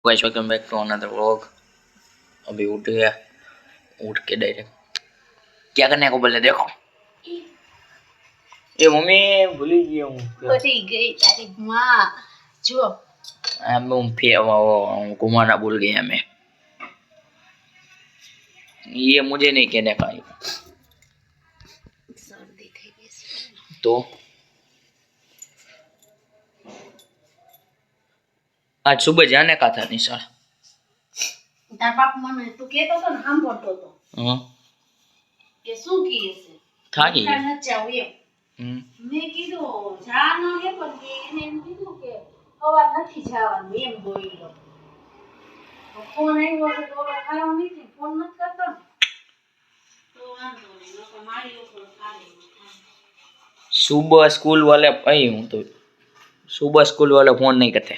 Guys welcome back to another vlog. अभी उठ गया, उठ के डायरेक्ट क्या करने को बोले देखो। ये मम्मी भूली गई हूँ भूली गई तारी माँ जो हम घुमाना भूल गए मैं। ये मुझे नहीं कहने का सर्दी થઈ ગઈ तो आज सुबह जाने का था निशा। તાર બાપ મને તું કહેતો તો ને સાંભળતો તો हाँ કે શું કીએ છે था कि ન જાવ એમ મેં કીધું જા ન હે પણ એને એમ કીધું કે હવા નથી જવાનું એમ બોલ્યો ફોન આવ્યો છે તો ઓલો ખાયો નથી ફોન નથી કરતો ને તો વાંધો નહીં નકર મારી ઉપર ખાલી सुबह स्कूल वाले आई हूँ तो सुबह स्कूल वाले फोन नहीं करते।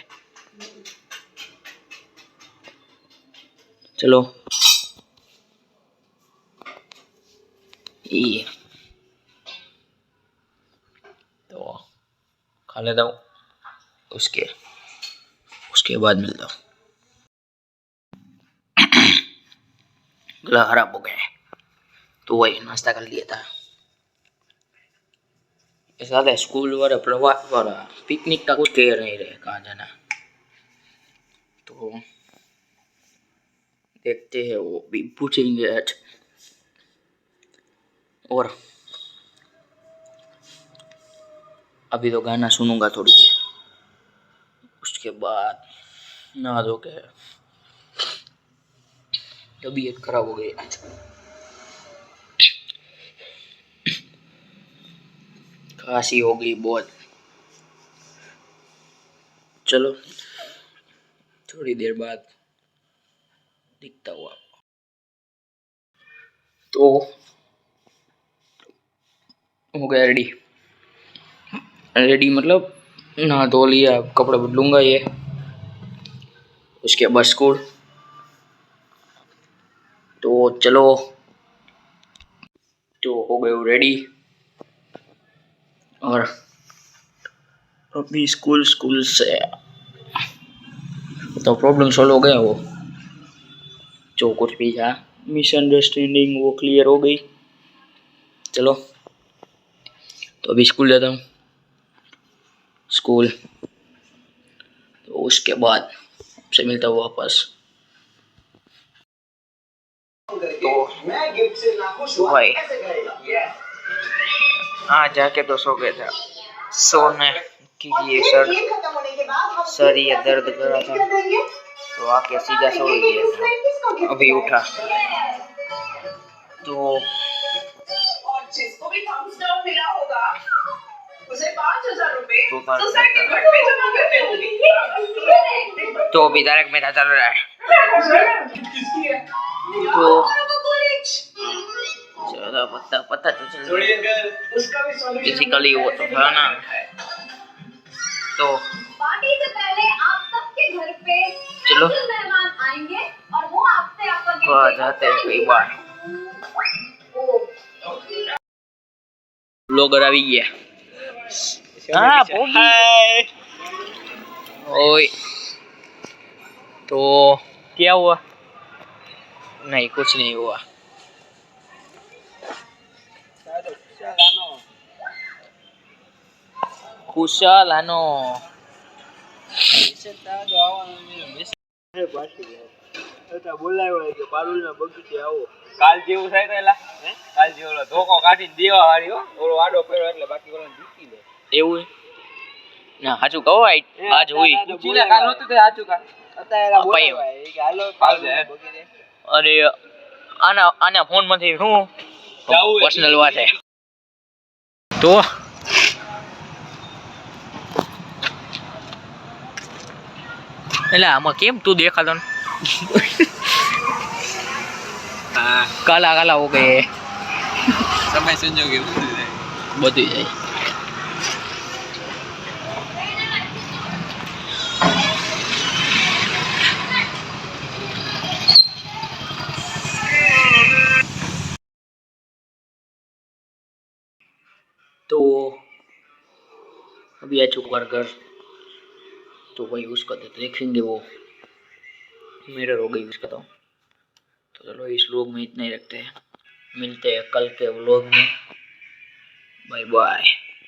चलो ये तो खा लेता हूँ, उसके उसके बाद मिलता हूँ। गला खराब हो गया है तो वही नाश्ता कर लिया था। ऐसा था स्कूल वाला प्रवास वाला पिकनिक का कुछ कह नहीं रहे कहाँ जाना, तो देखते हैं वो भी पूछेंगे आज। और अभी तो गाना सुनूंगा थोड़ी देर, उसके बाद नहा धो के तबीयत खराब हो गई आज, खांसी हो गई बहुत। चलो थोड़ी देर बाद दिखता हुआ। तो हो गया रेडी, रेडी मतलब नहा धो लिया, कपड़े बदलूंगा ये, उसके बाद स्कूल। तो चलो तो हो गए रेडी और अभी स्कूल से तो प्रॉब्लम सॉल्व हो गया। वो जो कुछ भी था मिसअंडरस्टैंडिंग वो क्लियर हो गई। चलो तो अभी स्कूल जाता हूँ, स्कूल तो उसके बाद आपसे मिलता हूँ वापस। तो भाई आज जाके तो सो गया था, सोने की ये सर ये दर्द कर रहा था तो आके सीधा सो ही गया था। अभी उठा तो जिसको भी थम्स डाउन मिला होगा उसे 5,000 रुपए तो सोसाइटी फंड में जमा करने होंगे। तो अभी तारक मेहता चल रहा है तो चलो पता तो चल फिजिकली वो तो था ना। तो पार्टी से पहले आप सबके घर पे चलो मेहमान आएंगे और वो आपसे आपका वहाँ जाते हैं कई बार। ब्लॉगर आ गया। हाँ हाय ओए तो क्या हुआ? नहीं कुछ नहीं हुआ। खुशाल आनो बोलाવ્યો કે પારુલના બગીચે આવો કાલ જેવું થાય તો એલા કાલ જેવો ધોકો કાઢીને દેવા વાળી હો ઓલો આડો પડ્યો એટલે બાકી ઓલાને જીતી લે એવું ના સાચું કહો આજ હોય પૂછીને કાલ હોતું તે સાચું કા અત્યારે બોલાવાય કે હાલો આવજે અરે આના ફોન માંથી શું પર્સનલ વાત છે તો એટલે આમાં કેમ તું દેખાતો ને કાલા કાલા હો ગયે સમય સંજોગે બધી જાય। तो अभी आ चुका घर तो भाई उसका तो देखेंगे वो मिरर हो गई उसका। तो चलो इस व्लॉग में इतना ही रखते हैं, मिलते हैं कल के व्लॉग में। Bye bye.